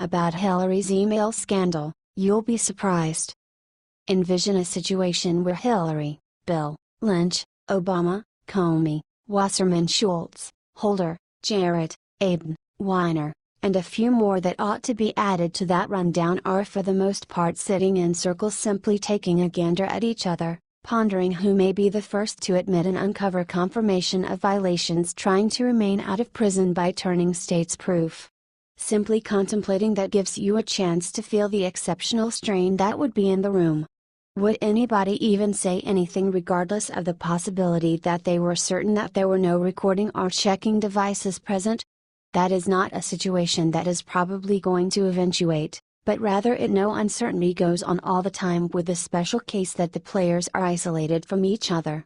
About Hillary's email scandal, you'll be surprised. Envision a situation where Hillary, Bill, Lynch, Obama, Comey, Wasserman Schultz, Holder, Jarrett, Aden, Weiner, and a few more that ought to be added to that rundown are for the most part sitting in circles simply taking a gander at each other, pondering who may be the first to admit and uncover confirmation of violations, trying to remain out of prison by turning state's proof. Simply contemplating that gives you a chance to feel the exceptional strain that would be in the room. Would anybody even say anything regardless of the possibility that they were certain that there were no recording or checking devices present? That is not a situation that is probably going to eventuate, but rather no uncertainty goes on all the time with the special case that the players are isolated from each other.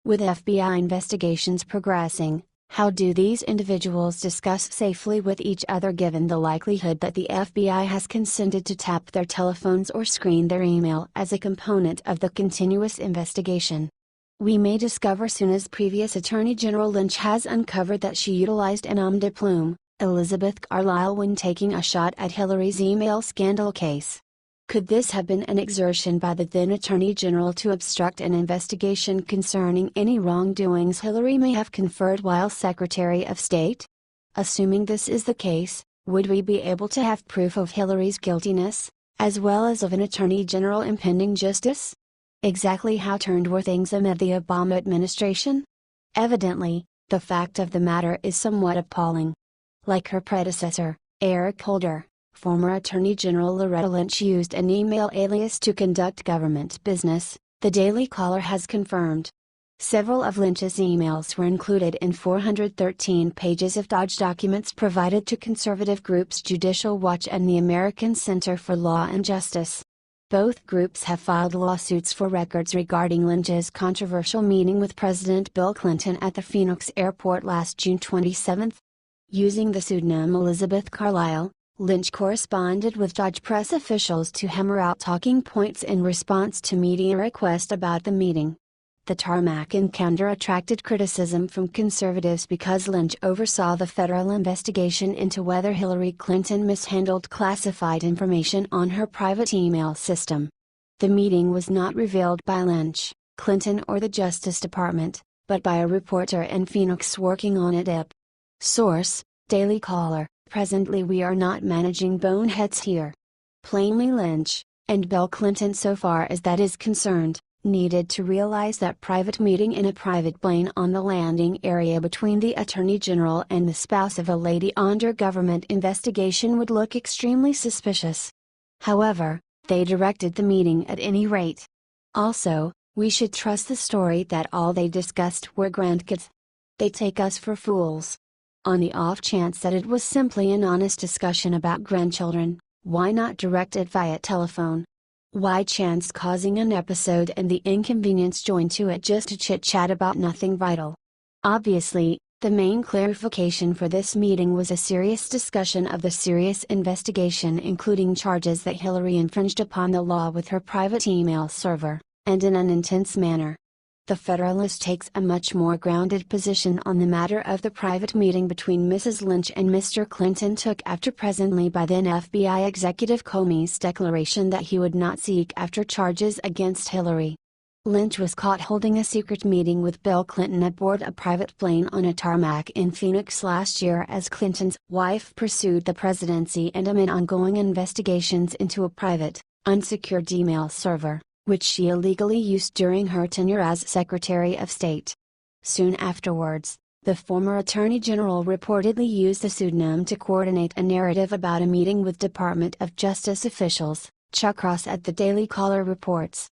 With FBI investigations progressing, how do these individuals discuss safely with each other given the likelihood that the FBI has consented to tap their telephones or screen their email as a component of the continuous investigation? We may discover soon, as previous Attorney General Lynch has uncovered, that she utilized an homme de plume, Elizabeth Carlisle, when taking a shot at Hillary's email scandal case. Could this have been an exertion by the then Attorney General to obstruct an investigation concerning any wrongdoings Hillary may have conferred while Secretary of State? Assuming this is the case, would we be able to have proof of Hillary's guiltiness, as well as of an Attorney General impending justice? Exactly how turned were things amid the Obama administration? Evidently, the fact of the matter is somewhat appalling. Like her predecessor, Eric Holder, former Attorney General Loretta Lynch used an email alias to conduct government business, the Daily Caller has confirmed. Several of Lynch's emails were included in 413 pages of Dodge documents provided to conservative groups Judicial Watch and the American Center for Law and Justice. Both groups have filed lawsuits for records regarding Lynch's controversial meeting with President Bill Clinton at the Phoenix airport last June 27. Using the pseudonym Elizabeth Carlisle, Lynch corresponded with Dodge press officials to hammer out talking points in response to media requests about the meeting. The tarmac encounter attracted criticism from conservatives because Lynch oversaw the federal investigation into whether Hillary Clinton mishandled classified information on her private email system. The meeting was not revealed by Lynch, Clinton, or the Justice Department, but by a reporter in Phoenix working on it. Source: Daily Caller. Presently we are not managing boneheads here. Plainly Lynch, and Bill Clinton, so far as that is concerned, needed to realize that private meeting in a private plane on the landing area between the Attorney General and the spouse of a lady under government investigation would look extremely suspicious. However, they directed the meeting at any rate. Also, we should trust the story that all they discussed were grandkids. They take us for fools. On the off chance that it was simply an honest discussion about grandchildren, why not direct it via telephone? Why chance causing an episode and the inconvenience joined to it just to chit-chat about nothing vital? Obviously, the main clarification for this meeting was a serious discussion of the serious investigation, including charges that Hillary infringed upon the law with her private email server, and in an intense manner. The Federalist takes a much more grounded position on the matter of the private meeting between Mrs. Lynch and Mr. Clinton took after presently by then FBI Executive Comey's declaration that he would not seek after charges against Hillary. Lynch was caught holding a secret meeting with Bill Clinton aboard a private plane on a tarmac in Phoenix last year as Clinton's wife pursued the presidency and amid ongoing investigations into a private, unsecured email server, which she illegally used during her tenure as Secretary of State. Soon afterwards, the former Attorney General reportedly used the pseudonym to coordinate a narrative about a meeting with Department of Justice officials, Chuck Ross at the Daily Caller reports.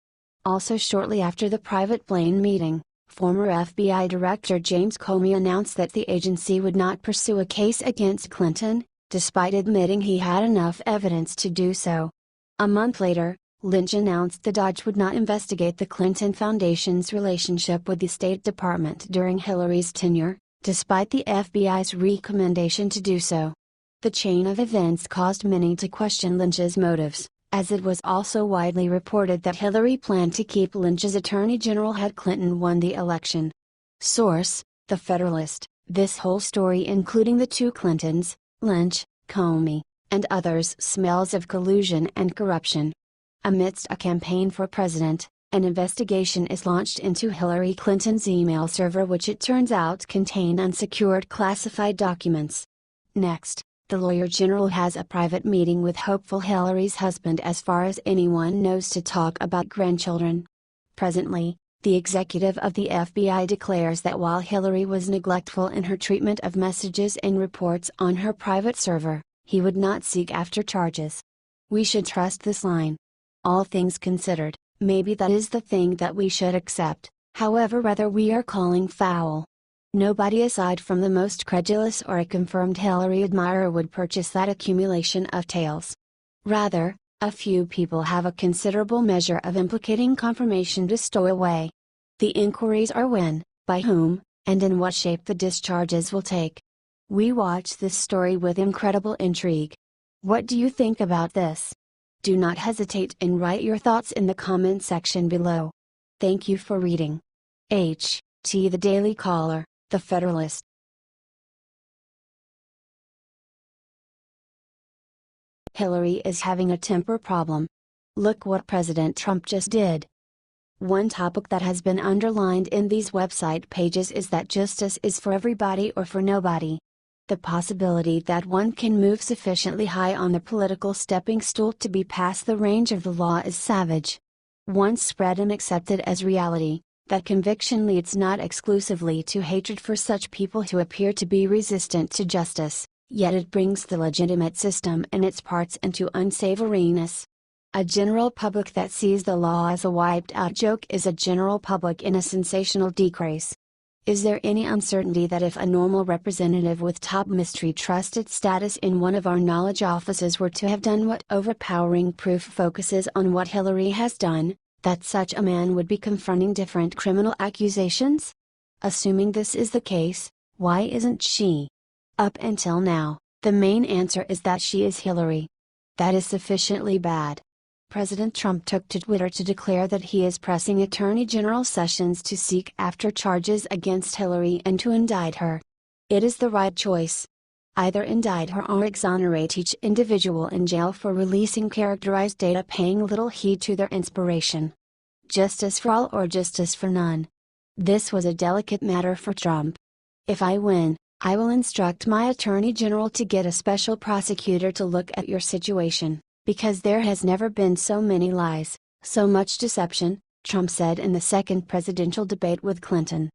Also shortly after the private plane meeting, former FBI Director James Comey announced that the agency would not pursue a case against Clinton, despite admitting he had enough evidence to do so. A month later, Lynch announced the Dodge would not investigate the Clinton Foundation's relationship with the State Department during Hillary's tenure, despite the FBI's recommendation to do so. The chain of events caused many to question Lynch's motives, as it was also widely reported that Hillary planned to keep Lynch as Attorney General had Clinton won the election. Source: The Federalist. This whole story, including the two Clintons, Lynch, Comey, and others smells of collusion and corruption. Amidst a campaign for president, an investigation is launched into Hillary Clinton's email server, which it turns out contained unsecured classified documents. Next, the lawyer general has a private meeting with hopeful Hillary's husband, as far as anyone knows, to talk about grandchildren. Presently, the executive of the FBI declares that while Hillary was neglectful in her treatment of messages and reports on her private server, he would not seek after charges. We should trust this line. All things considered, maybe that is the thing that we should accept, however rather we are calling foul. Nobody aside from the most credulous or a confirmed Hillary admirer would purchase that accumulation of tales. Rather, a few people have a considerable measure of implicating confirmation to stow away. The inquiries are when, by whom, and in what shape the discharges will take. We watch this story with incredible intrigue. What do you think about this? Do not hesitate and write your thoughts in the comment section below. Thank you for reading. The Daily Caller, The Federalist. Hillary is having a temper problem. Look what President Trump just did. One topic that has been underlined in these website pages is that justice is for everybody or for nobody. The possibility that one can move sufficiently high on the political stepping stool to be past the range of the law is savage. Once spread and accepted as reality, that conviction leads not exclusively to hatred for such people who appear to be resistant to justice, yet it brings the legitimate system and its parts into unsavoriness. A general public that sees the law as a wiped-out joke is a general public in a sensational decrease. Is there any uncertainty that if a normal representative with top mystery trusted status in one of our knowledge offices were to have done what overpowering proof focuses on what Hillary has done, that such a man would be confronting different criminal accusations? Assuming this is the case, why isn't she? Up until now, the main answer is that she is Hillary. That is sufficiently bad. President Trump took to Twitter to declare that he is pressing Attorney General Sessions to seek after charges against Hillary and to indict her. It is the right choice. Either indict her or exonerate each individual in jail for releasing characterized data, paying little heed to their inspiration. Justice for all or justice for none. This was a delicate matter for Trump. If I win, I will instruct my Attorney General to get a special prosecutor to look at your situation. Because there has never been so many lies, so much deception, Trump said in the second presidential debate with Clinton.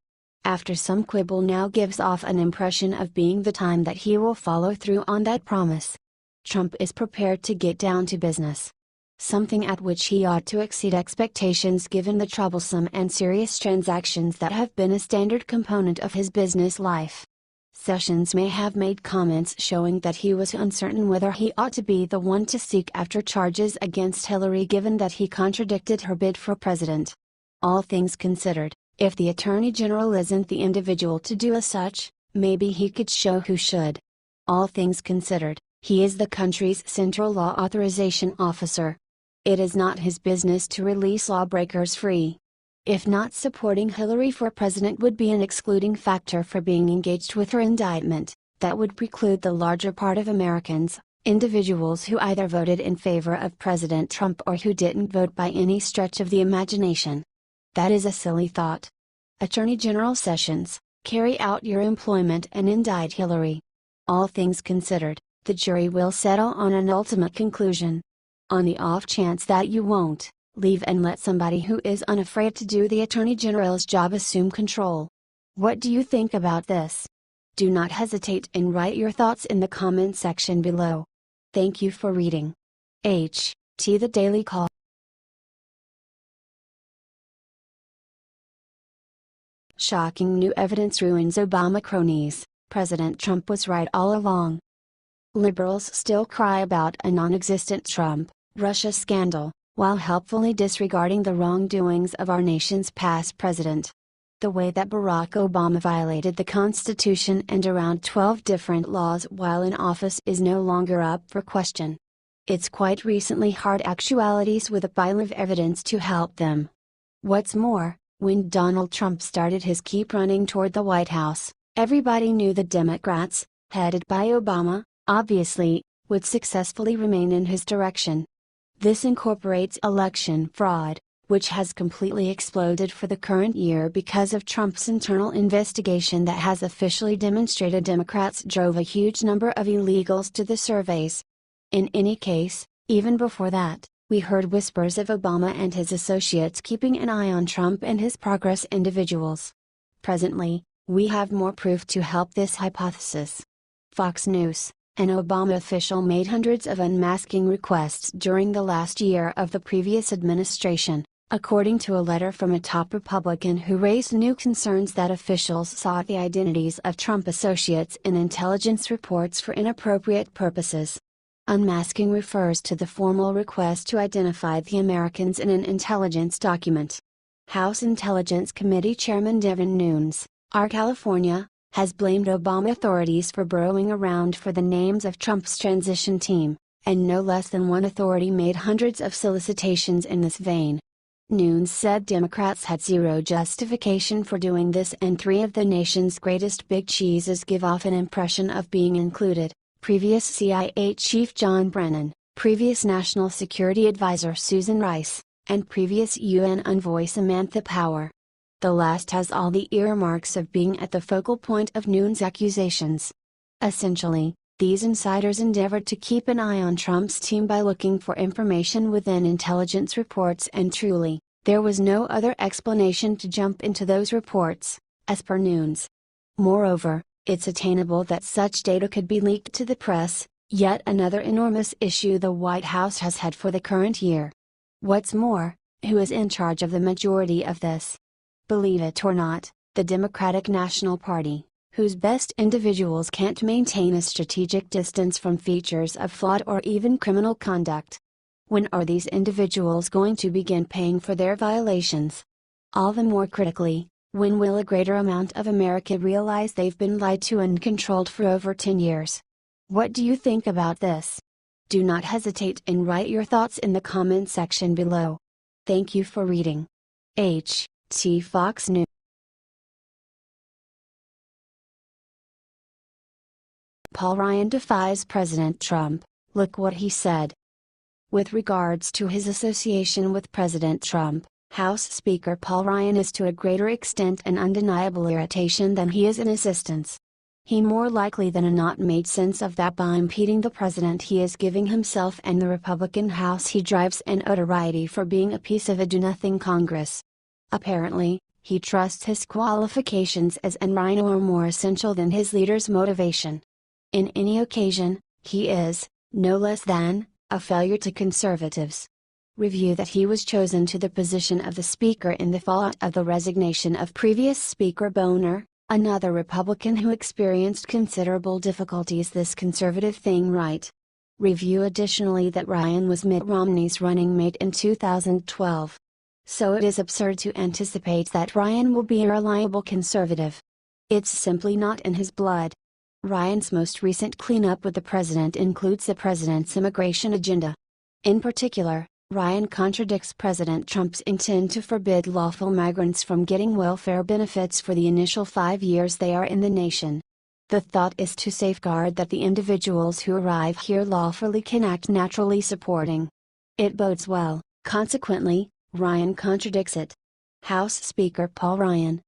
After some quibble, now gives off an impression of being the time that he will follow through on that promise. Trump is prepared to get down to business. Something at which he ought to exceed expectations given the troublesome and serious transactions that have been a standard component of his business life. Sessions may have made comments showing that he was uncertain whether he ought to be the one to seek after charges against Hillary, given that he contradicted her bid for president. All things considered, if the Attorney General isn't the individual to do as such, maybe he could show who should. All things considered, he is the country's central law authorization officer. It is not his business to release lawbreakers free. If not supporting Hillary for president would be an excluding factor for being engaged with her indictment, that would preclude the larger part of Americans, individuals who either voted in favor of President Trump or who didn't vote by any stretch of the imagination. That is a silly thought. Attorney General Sessions, carry out your employment and indict Hillary. All things considered, the jury will settle on an ultimate conclusion. On the off chance that you won't, leave and let somebody who is unafraid to do the Attorney General's job assume control. What do you think about this? Do not hesitate and write your thoughts in the comment section below. Thank you for reading. The Daily Call. Shocking new evidence ruins Obama cronies. President Trump was right all along. Liberals still cry about a non-existent Trump, Russia scandal, while helpfully disregarding the wrongdoings of our nation's past president. The way that Barack Obama violated the Constitution and around 12 different laws while in office is no longer up for question. It's quite recently hard actualities with a pile of evidence to help them. What's more, when Donald Trump started his keep running toward the White House, everybody knew the Democrats, headed by Obama, obviously, would successfully remain in his direction. This incorporates election fraud, which has completely exploded for the current year because of Trump's internal investigation that has officially demonstrated Democrats drove a huge number of illegals to the surveys. In any case, even before that, we heard whispers of Obama and his associates keeping an eye on Trump and his progress individuals. Presently, we have more proof to help this hypothesis. Fox News: an Obama official made hundreds of unmasking requests during the last year of the previous administration, according to a letter from a top Republican who raised new concerns that officials sought the identities of Trump associates in intelligence reports for inappropriate purposes. Unmasking refers to the formal request to identify the Americans in an intelligence document. House Intelligence Committee Chairman Devin Nunes, R. California, has blamed Obama authorities for burrowing around for the names of Trump's transition team, and no less than one authority made hundreds of solicitations in this vein. Nunes said Democrats had zero justification for doing this, and three of the nation's greatest big cheeses give off an impression of being included: previous CIA Chief John Brennan, previous National Security Advisor Susan Rice, and previous UN Envoy Samantha Power. The last has all the earmarks of being at the focal point of Nunes' accusations. Essentially, these insiders endeavored to keep an eye on Trump's team by looking for information within intelligence reports, and truly, there was no other explanation to jump into those reports, as per Nunes. Moreover, it's attainable that such data could be leaked to the press, yet another enormous issue the White House has had for the current year. What's more, who is in charge of the majority of this? Believe it or not, the Democratic National Party, whose best individuals can't maintain a strategic distance from features of flawed or even criminal conduct. When are these individuals going to begin paying for their violations? All the more critically, when will a greater amount of America realize they've been lied to and controlled for over 10 years? What do you think about this? Do not hesitate and write your thoughts in the comment section below. Thank you for reading. T. Fox News. Paul Ryan defies President Trump, look what he said. With regards to his association with President Trump, House Speaker Paul Ryan is to a greater extent an undeniable irritation than he is an assistance. He more likely than not made sense of that by impeding the president he is giving himself and the Republican House he drives an notoriety for being a piece of a do-nothing Congress. Apparently, he trusts his qualifications as an rhino are more essential than his leader's motivation. In any occasion, he is, no less than, a failure to conservatives. Review that he was chosen to the position of the Speaker in the fallout of the resignation of previous Speaker Boehner, another Republican who experienced considerable difficulties. This conservative thing right. Review additionally that Ryan was Mitt Romney's running mate in 2012. So it is absurd to anticipate that Ryan will be a reliable conservative. It's simply not in his blood. Ryan's most recent cleanup with the president includes the president's immigration agenda. In particular, Ryan contradicts President Trump's intent to forbid lawful migrants from getting welfare benefits for the initial 5 years they are in the nation. The thought is to safeguard that the individuals who arrive here lawfully can act naturally, supporting it bodes well. Consequently, Ryan contradicts it. House Speaker Paul Ryan,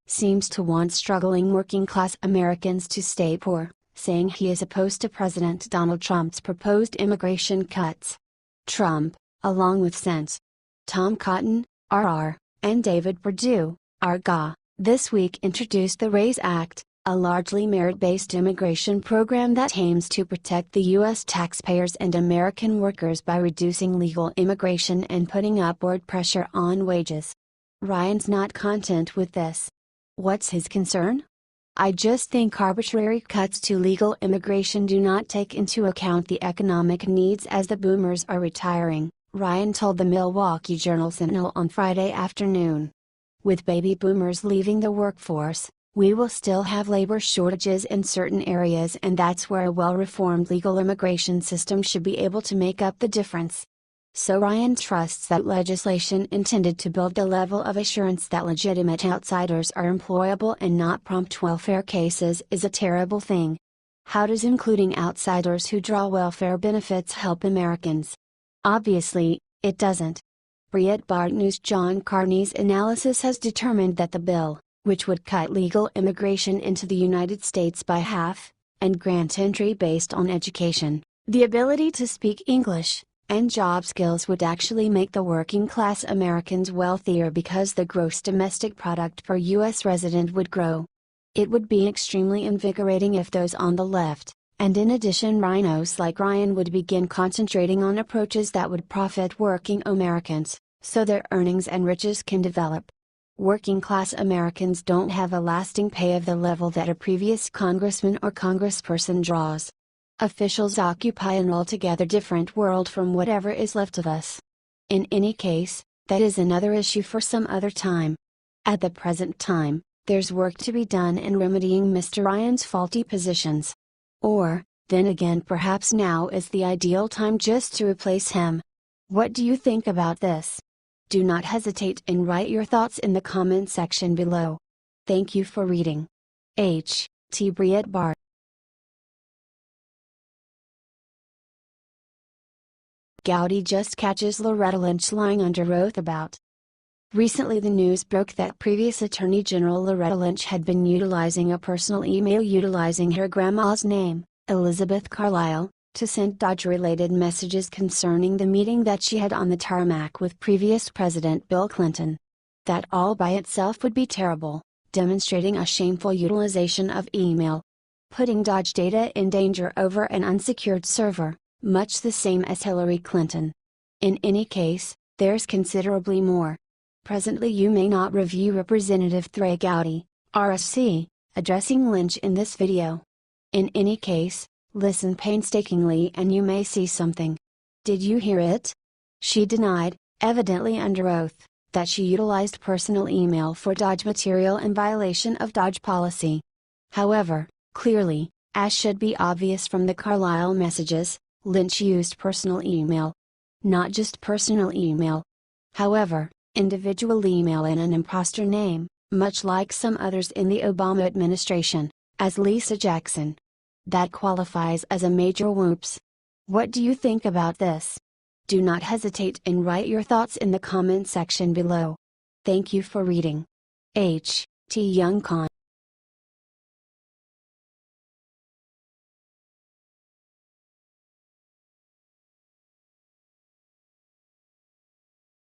seems to want struggling working-class Americans to stay poor, saying he is opposed to President Donald Trump's proposed immigration cuts. Trump, along with Sens. Tom Cotton, RR, and David Perdue, RGA, this week introduced the RAISE Act, a largely merit-based immigration program that aims to protect the U.S. taxpayers and American workers by reducing legal immigration and putting upward pressure on wages. Ryan's not content with this. What's his concern? I just think arbitrary cuts to legal immigration do not take into account the economic needs as the boomers are retiring, Ryan told the Milwaukee Journal-Sentinel on Friday afternoon. With baby boomers leaving the workforce, we will still have labor shortages in certain areas, and that's where a well-reformed legal immigration system should be able to make up the difference. So Ryan trusts that legislation intended to build a level of assurance that legitimate outsiders are employable and not prompt welfare cases is a terrible thing. How does including outsiders who draw welfare benefits help Americans? Obviously, it doesn't. Breitbart News' John Carney's analysis has determined that the bill, which would cut legal immigration into the United States by half, and grant entry based on education, the ability to speak English, and job skills would actually make the working class Americans wealthier because the gross domestic product per U.S. resident would grow. It would be extremely invigorating if those on the left, and in addition rhinos like Ryan, would begin concentrating on approaches that would profit working Americans, so their earnings and riches can develop. Working class Americans don't have a lasting pay of the level that a previous congressman or congressperson draws. Officials occupy an altogether different world from whatever is left of us. In any case, that is another issue for some other time. At the present time, there's work to be done in remedying Mr. Ryan's faulty positions. Or, then again, perhaps now is the ideal time just to replace him. What do you think about this? Do not hesitate and write your thoughts in the comment section below. Thank you for reading. H. T. Breitbart. Gowdy just catches Loretta Lynch lying under oath about. Recently the news broke that previous Attorney General Loretta Lynch had been utilizing a personal email utilizing her grandma's name, Elizabeth Carlisle, to send Dodge-related messages concerning the meeting that she had on the tarmac with previous President Bill Clinton. That all by itself would be terrible, demonstrating a shameful utilization of email. Putting Dodge data in danger over an unsecured server, much the same as Hillary Clinton. In any case, there's considerably more. Presently you may not review Representative Trey Gowdy, RSC, addressing Lynch in this video. In any case, listen painstakingly and you may see something. Did you hear it? She denied, evidently under oath, that she utilized personal email for Dodge material in violation of Dodge policy. However, clearly, as should be obvious from the Carlisle messages, Lynch used personal email. Not just personal email. However, individual email in an imposter name, much like some others in the Obama administration, as Lisa Jackson. That qualifies as a major whoops. What do you think about this? Do not hesitate and write your thoughts in the comment section below. Thank you for reading. H. T. Young Con.